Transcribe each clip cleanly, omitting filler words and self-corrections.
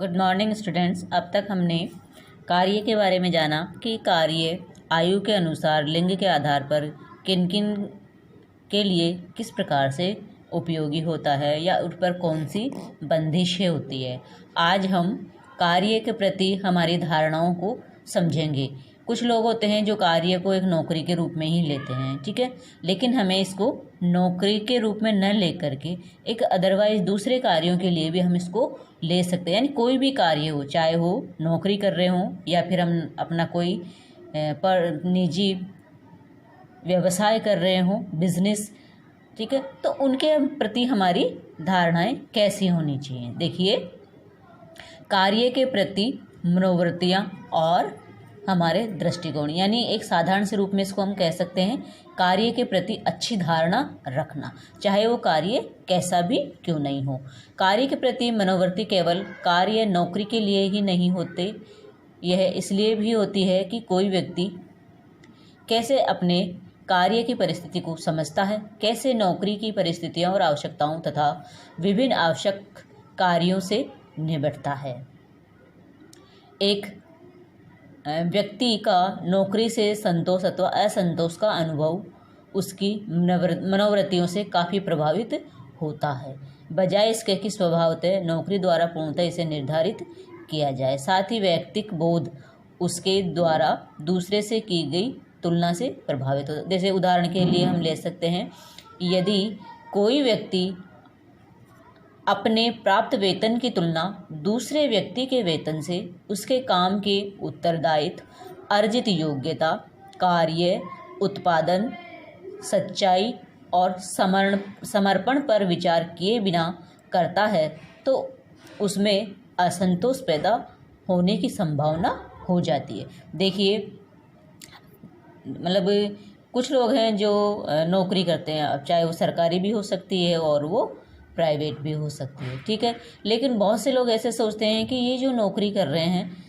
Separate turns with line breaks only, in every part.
Good morning students. अब तक हमने कार्य के बारे में जाना कि कार्य आयु के अनुसार लिंग के आधार पर किन किन के लिए किस प्रकार से उपयोगी होता है या उन पर कौन सी बंदिशें होती है। आज हम कार्य के प्रति हमारी धारणाओं को समझेंगे। कुछ लोग होते हैं जो कार्य को एक नौकरी के रूप में ही लेते हैं, ठीक है, लेकिन हमें इसको नौकरी के रूप में न लेकर के एक अदरवाइज दूसरे कार्यों के लिए भी हम इसको ले सकते हैं। यानी कोई भी कार्य हो, चाहे वो नौकरी कर रहे हों या फिर हम अपना कोई पर निजी व्यवसाय कर रहे हों, बिजनेस, ठीक है, तो उनके प्रति हमारी धारणाएं कैसी होनी चाहिए। देखिए, कार्य के प्रति मनोवृत्तियाँ और हमारे दृष्टिकोण, यानी एक साधारण से रूप में इसको हम कह सकते हैं कार्य के प्रति अच्छी धारणा रखना, चाहे वो कार्य कैसा भी क्यों नहीं हो। कार्य के प्रति मनोवृत्ति केवल कार्य नौकरी के लिए ही नहीं होते, यह इसलिए भी होती है कि कोई व्यक्ति कैसे अपने कार्य की परिस्थिति को समझता है, कैसे नौकरी की परिस्थितियों और आवश्यकताओं तथा विभिन्न आवश्यक कार्यों से निपटता है। एक व्यक्ति का नौकरी से संतोष अथवा असंतोष का अनुभव उसकी मनोवृत्तियों से काफ़ी प्रभावित होता है, बजाय इसके कि स्वभावतः नौकरी द्वारा पूर्णतः इसे निर्धारित किया जाए। साथ ही व्यक्तिक बोध उसके द्वारा दूसरे से की गई तुलना से प्रभावित होता है। जैसे उदाहरण के लिए हम ले सकते हैं, यदि कोई व्यक्ति अपने प्राप्त वेतन की तुलना दूसरे व्यक्ति के वेतन से उसके काम के उत्तरदायित्व, अर्जित योग्यता, कार्य, उत्पादन, सच्चाई और समर्पण पर विचार किए बिना करता है, तो उसमें असंतोष पैदा होने की संभावना हो जाती है। देखिए, मतलब कुछ लोग हैं जो नौकरी करते हैं, अब चाहे वो सरकारी भी हो सकती है और वो प्राइवेट भी हो सकती है, ठीक है, लेकिन बहुत से लोग ऐसे सोचते हैं कि ये जो नौकरी कर रहे हैं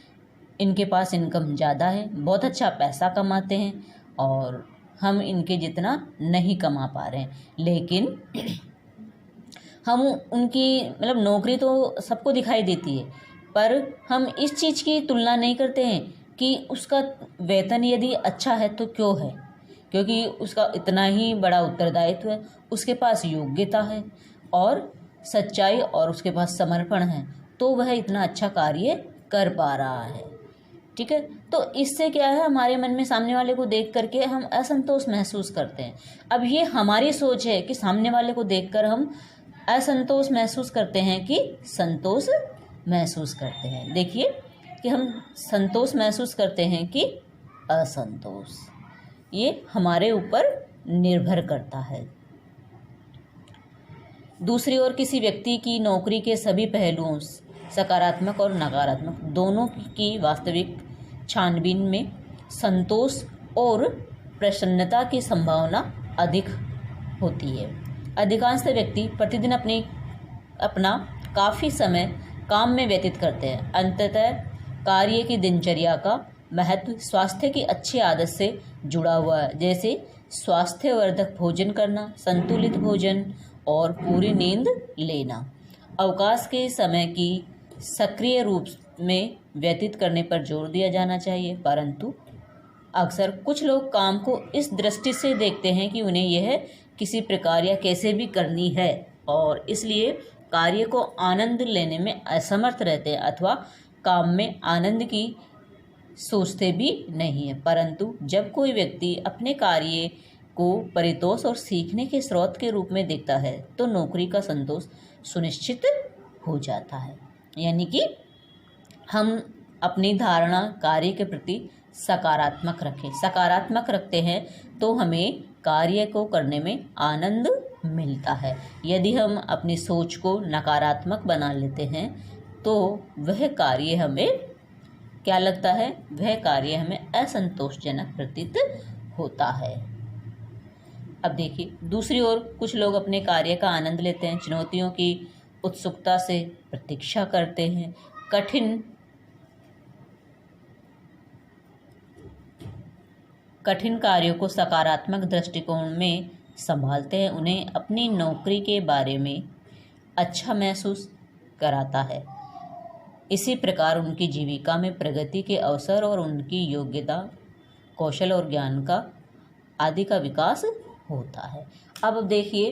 इनके पास इनकम ज़्यादा है, बहुत अच्छा पैसा कमाते हैं और हम इनके जितना नहीं कमा पा रहे हैं। लेकिन हम उनकी मतलब नौकरी तो सबको दिखाई देती है, पर हम इस चीज़ की तुलना नहीं करते हैं कि उसका वेतन यदि अच्छा है तो क्यों है, क्योंकि उसका इतना ही बड़ा उत्तरदायित्व है, उसके पास योग्यता है और सच्चाई और उसके पास समर्पण है, तो वह इतना अच्छा कार्य कर पा रहा है, ठीक है। तो इससे क्या है, हमारे मन में सामने वाले को देख करके हम असंतोष महसूस करते हैं। अब ये हमारी सोच है कि सामने वाले को देखकर हम असंतोष महसूस करते हैं कि संतोष महसूस करते हैं। देखिए कि हम संतोष महसूस करते हैं कि असंतोष, ये हमारे ऊपर निर्भर करता है। दूसरी ओर किसी व्यक्ति की नौकरी के सभी पहलुओं, सकारात्मक और नकारात्मक दोनों की वास्तविक छानबीन में संतोष और प्रसन्नता की संभावना अधिक होती है। अधिकांश व्यक्ति प्रतिदिन अपना काफ़ी समय काम में व्यतीत करते हैं। अंततः कार्य की दिनचर्या का महत्व स्वास्थ्य की अच्छी आदत से जुड़ा हुआ है, जैसे स्वास्थ्यवर्धक भोजन करना, संतुलित भोजन और पूरी नींद लेना। अवकाश के समय की सक्रिय रूप में व्यतीत करने पर जोर दिया जाना चाहिए, परंतु अक्सर कुछ लोग काम को इस दृष्टि से देखते हैं कि उन्हें यह किसी प्रकार या कैसे भी करनी है और इसलिए कार्य को आनंद लेने में असमर्थ रहते हैं अथवा काम में आनंद की सोचते भी नहीं है। परंतु जब कोई व्यक्ति अपने कार्य को परितोष और सीखने के स्रोत के रूप में देखता है तो नौकरी का संतोष सुनिश्चित हो जाता है। यानी कि हम अपनी धारणा कार्य के प्रति सकारात्मक रखें। सकारात्मक रखते हैं तो हमें कार्य को करने में आनंद मिलता है। यदि हम अपनी सोच को नकारात्मक बना लेते हैं तो वह कार्य हमें क्या लगता है, वह कार्य हमें असंतोषजनक प्रतीत होता है। अब देखिए, दूसरी ओर कुछ लोग अपने कार्य का आनंद लेते हैं, चुनौतियों की उत्सुकता से प्रतीक्षा करते हैं, कठिन कार्यों को सकारात्मक दृष्टिकोण में संभालते हैं। उन्हें अपनी नौकरी के बारे में अच्छा महसूस कराता है। इसी प्रकार उनकी जीविका में प्रगति के अवसर और उनकी योग्यता, कौशल और ज्ञान का आदि का विकास होता है। अब देखिए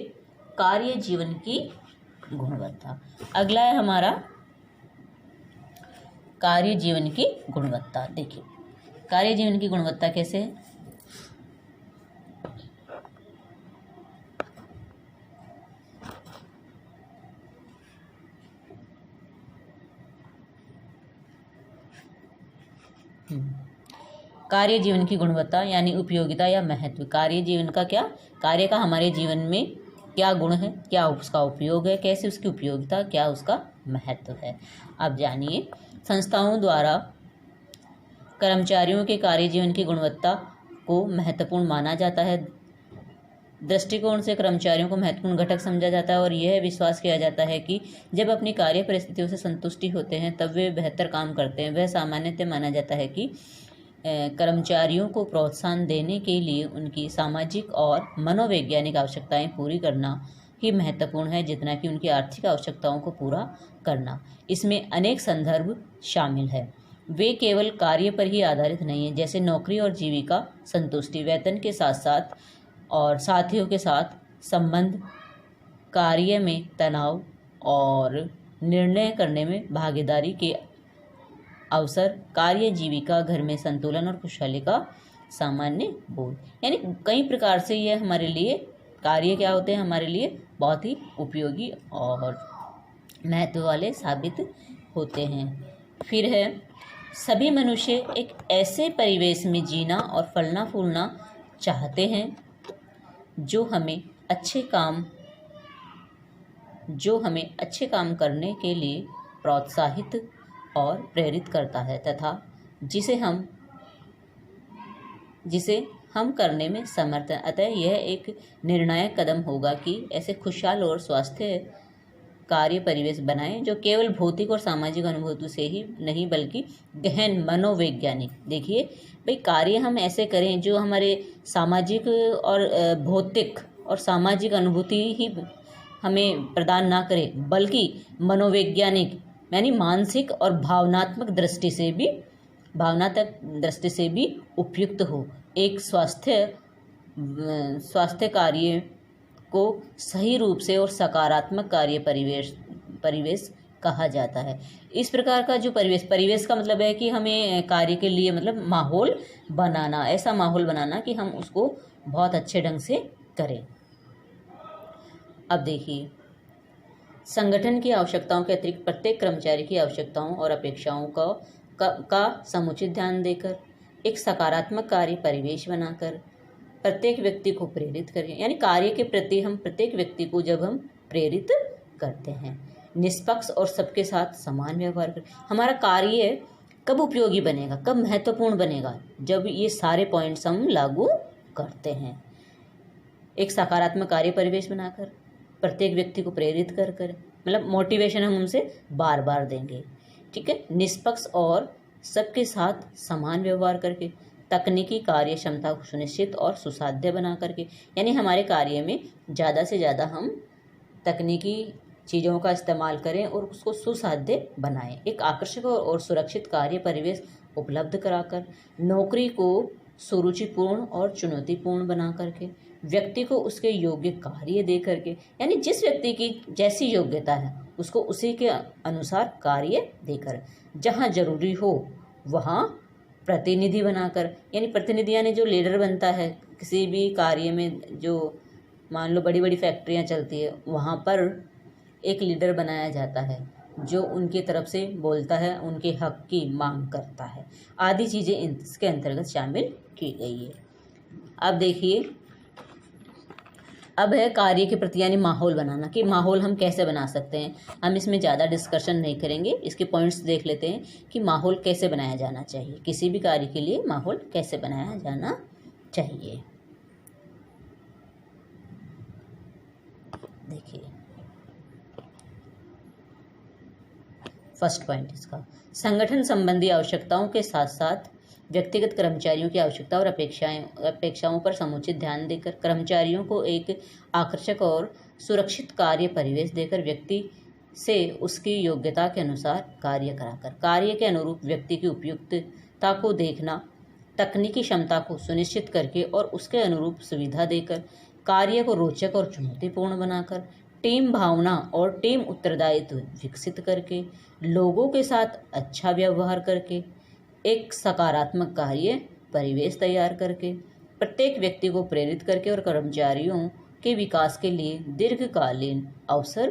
कार्य जीवन की गुणवत्ता। अगला है हमारा कार्य जीवन की गुणवत्ता। देखिए कार्य जीवन की गुणवत्ता कैसे है। कार्य जीवन की गुणवत्ता यानी उपयोगिता या महत्व। कार्य जीवन का क्या, कार्य का हमारे जीवन में क्या गुण है, क्या उसका उपयोग है, कैसे उसकी उपयोगिता, क्या उसका महत्व है। अब जानिए, संस्थाओं द्वारा कर्मचारियों के कार्य जीवन की गुणवत्ता को महत्वपूर्ण माना जाता है। दृष्टिकोण से कर्मचारियों को महत्वपूर्ण घटक समझा जाता है और यह विश्वास किया जाता है कि जब अपनी कार्य परिस्थितियों से संतुष्टि होते हैं तब वे बेहतर काम करते हैं। वह सामान्यतः माना जाता है कि कर्मचारियों को प्रोत्साहन देने के लिए उनकी सामाजिक और मनोवैज्ञानिक आवश्यकताएं पूरी करना ही महत्वपूर्ण है जितना कि उनकी आर्थिक आवश्यकताओं को पूरा करना। इसमें अनेक संदर्भ शामिल है। वे केवल कार्य पर ही आधारित नहीं है, जैसे नौकरी और जीविका संतुष्टि, वेतन के साथ साथ और साथियों के साथ संबंध, कार्य में तनाव और निर्णय करने में भागीदारी के अवसर, कार्य जीविका, घर में संतुलन और खुशहाली का सामान्य बोध। यानी कई प्रकार से यह हमारे लिए कार्य क्या होते हैं, हमारे लिए बहुत ही उपयोगी और महत्व वाले साबित होते हैं। फिर है, सभी मनुष्य एक ऐसे परिवेश में जीना और फलना फूलना चाहते हैं जो हमें अच्छे काम करने के लिए प्रोत्साहित और प्रेरित करता है तथा जिसे हम करने में समर्थ हैं। अतः यह एक निर्णायक कदम होगा कि ऐसे खुशहाल और स्वास्थ्य कार्य परिवेश बनाएं जो केवल भौतिक और सामाजिक अनुभूति से ही नहीं बल्कि गहन मनोवैज्ञानिक, देखिए भाई, कार्य हम ऐसे करें जो हमारे सामाजिक और भौतिक और सामाजिक अनुभूति ही हमें प्रदान ना करे बल्कि मनोवैज्ञानिक यानी मानसिक और भावनात्मक दृष्टि से भी उपयुक्त हो। एक स्वास्थ्य कार्य को सही रूप से और सकारात्मक कार्य परिवेश कहा जाता है। इस प्रकार का जो परिवेश का मतलब है कि हमें कार्य के लिए मतलब माहौल बनाना, ऐसा माहौल बनाना कि हम उसको बहुत अच्छे ढंग से करें। अब देखिए, संगठन की आवश्यकताओं के अतिरिक्त प्रत्येक कर्मचारी की आवश्यकताओं और अपेक्षाओं का समुचित ध्यान देकर एक सकारात्मक कार्य परिवेश बनाकर प्रत्येक व्यक्ति को प्रेरित करें। यानी कार्य के प्रति हम प्रत्येक व्यक्ति को जब हम प्रेरित करते हैं, निष्पक्ष और सबके साथ समान व्यवहार करें। हमारा कार्य कब उपयोगी बनेगा, कब महत्वपूर्ण बनेगा, जब ये सारे पॉइंट्स हम लागू करते हैं। एक सकारात्मक कार्य परिवेश बनाकर प्रत्येक व्यक्ति को प्रेरित कर मतलब मोटिवेशन हम उनसे बार बार देंगे, ठीक है। निष्पक्ष और सबके साथ समान व्यवहार करके तकनीकी कार्य क्षमता को सुनिश्चित और सुसाध्य बना करके, यानी हमारे कार्य में ज़्यादा से ज़्यादा हम तकनीकी चीज़ों का इस्तेमाल करें और उसको सुसाध्य बनाएं। एक आकर्षक और सुरक्षित कार्य परिवेश उपलब्ध कराकर नौकरी को सुरुचिपूर्ण और चुनौतीपूर्ण बना करके व्यक्ति को उसके योग्य कार्य दे करके, यानी जिस व्यक्ति की जैसी योग्यता है उसको उसी के अनुसार कार्य देकर, जहाँ जरूरी हो वहाँ प्रतिनिधि बनाकर, यानी प्रतिनिधि यानी जो लीडर बनता है किसी भी कार्य में, जो मान लो बड़ी बड़ी फैक्ट्रियाँ चलती है वहाँ पर एक लीडर बनाया जाता है जो उनकी तरफ से बोलता है, उनके हक की मांग करता है, आदि चीज़ें इसके अंतर्गत शामिल की गई है। अब देखिए, अब है कार्य के प्रति यानी माहौल बनाना, कि माहौल हम कैसे बना सकते हैं। हम इसमें ज़्यादा डिस्कशन नहीं करेंगे, इसके पॉइंट्स देख लेते हैं कि माहौल कैसे बनाया जाना चाहिए, किसी भी कार्य के लिए माहौल कैसे बनाया जाना चाहिए। देखिए फर्स्ट पॉइंट इसका, संगठन संबंधी आवश्यकताओं के साथ साथ व्यक्तिगत कर्मचारियों की आवश्यकता और अपेक्षाओं पर समुचित ध्यान देकर कर्मचारियों को एक आकर्षक और सुरक्षित कार्य परिवेश देकर व्यक्ति से उसकी योग्यता के अनुसार कार्य कराकर, कार्य के अनुरूप व्यक्ति की उपयुक्तता को देखना, तकनीकी क्षमता को सुनिश्चित करके और उसके अनुरूप सुविधा देकर, कार्य को रोचक और चुनौतीपूर्ण बनाकर, टीम भावना और टीम उत्तरदायित्व विकसित करके, लोगों के साथ अच्छा व्यवहार करके, एक सकारात्मक कार्य परिवेश तैयार करके, प्रत्येक व्यक्ति को प्रेरित करके और कर्मचारियों के विकास के लिए दीर्घकालीन अवसर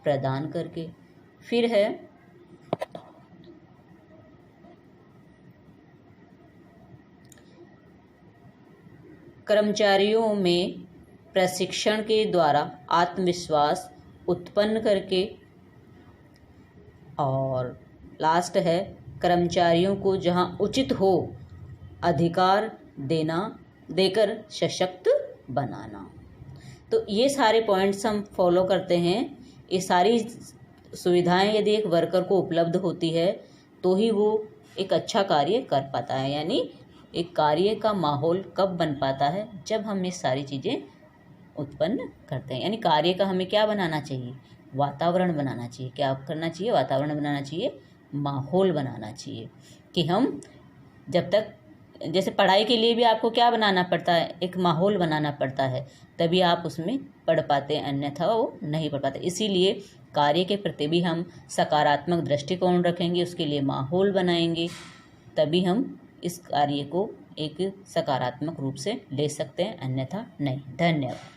प्रदान करके। फिर है कर्मचारियों में प्रशिक्षण के द्वारा आत्मविश्वास उत्पन्न करके, और लास्ट है कर्मचारियों को जहां उचित हो अधिकार देकर सशक्त बनाना। तो ये सारे पॉइंट्स हम फॉलो करते हैं। ये सारी सुविधाएं यदि एक वर्कर को उपलब्ध होती है तो ही वो एक अच्छा कार्य कर पाता है। यानी एक कार्य का माहौल कब बन पाता है, जब हम ये सारी चीज़ें उत्पन्न करते हैं। यानी कार्य का हमें क्या बनाना चाहिए, वातावरण बनाना चाहिए। क्या करना चाहिए, वातावरण बनाना चाहिए, माहौल बनाना चाहिए कि हम जब तक, जैसे पढ़ाई के लिए भी आपको क्या बनाना पड़ता है, एक माहौल बनाना पड़ता है, तभी आप उसमें पढ़ पाते हैं, अन्यथा वो नहीं पढ़ पाते। इसीलिए कार्य के प्रति भी हम सकारात्मक दृष्टिकोण रखेंगे, उसके लिए माहौल बनाएंगे, तभी हम इस कार्य को एक सकारात्मक रूप से ले सकते हैं, अन्यथा नहीं। धन्यवाद।